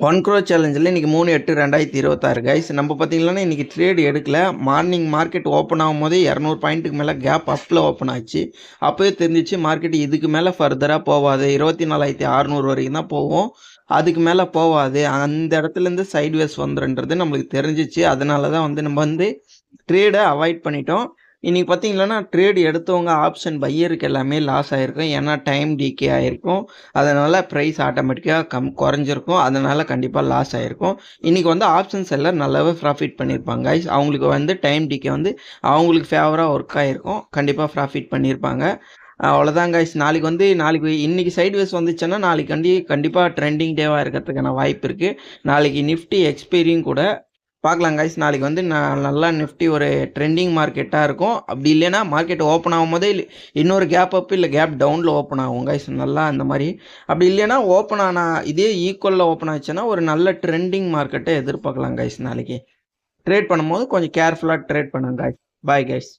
1 crore சேலஞ்சில் இன்றைக்கி 3/8/2026 guys. நம்ம பார்த்தீங்கன்னா இன்றைக்கி ட்ரேட் எடுக்கல. மார்னிங் மார்க்கெட் ஓப்பன் ஆகும்போதே 200 பாயிண்ட்டுக்கு மேலே கேப் அப்பில் ஓப்பன் ஆச்சு. அப்போயே தெரிஞ்சிச்சு மார்க்கெட் இதுக்கு மேலே ஃபர்தராக போகாது, 24,600 வரைக்கும் தான் போகும், அதுக்கு மேலே போகாது, அந்த இடத்துலேருந்து சைட்வேஸ் வந்துடுன்றது நம்மளுக்கு தெரிஞ்சிச்சு. அதனால தான் நம்ம ட்ரேடை அவாய்ட் பண்ணிட்டோம். இன்றைக்கி பார்த்தீங்கன்னா ட்ரேடு எடுத்தவங்க ஆப்ஷன் பையருக்கு எல்லாமே லாஸ் ஆகிருக்கும். ஏன்னா டைம் டிகே ஆகிருக்கும். அதனால் ப்ரைஸ் ஆட்டோமேட்டிக்காக குறைஞ்சிருக்கும். அதனால் கண்டிப்பாக லாஸ் ஆகிருக்கும். இன்றைக்கி ஆப்ஷன் செல்லர் நல்லாவே ப்ராஃபிட் பண்ணியிருப்பாங்க கைஸ். அவங்களுக்கு டைம் டிகே அவங்களுக்கு ஃபேவராக ஒர்க் ஆகிருக்கும். கண்டிப்பாக ப்ராஃபிட் பண்ணியிருப்பாங்க. அவ்வளோதான் கைஸ். நாளைக்கு இன்றைக்கி சைட்வேஸ் வந்துச்சுன்னா நாளைக்கு கண்டிப்பாக ட்ரெண்டிங் டேவாக இருக்கிறதுக்கான வாய்ப்பு இருக்குது. நாளைக்கு நிஃப்டி எக்ஸ்பைரியும் கூட பார்க்கலாம் கைஸ். நாளைக்கு நல்லா நிஃப்டி ஒரு ட்ரெண்டிங் மார்க்கெட்டாக இருக்கும். அப்படி இல்லைன்னா மார்க்கெட் ஓப்பன் ஆகும்போதே இன்னொரு கேப் அப் இல்லை கேப் டவுனில் ஓப்பன் ஆகும் கைஸ். நல்லா அந்த மாதிரி அப்படி இல்லைன்னா ஓப்பன் ஆனால் இதே ஈக்குவலில் ஓப்பன் ஆச்சுன்னா ஒரு நல்ல ட்ரெண்டிங் மார்க்கெட்டை எதிர்பார்க்கலாம் கைஸ். நாளைக்கு ட்ரேட் பண்ணும்போது கொஞ்சம் கேர்ஃபுல்லாக ட்ரேட் பண்ணுங்க கைஸ். Bye guys.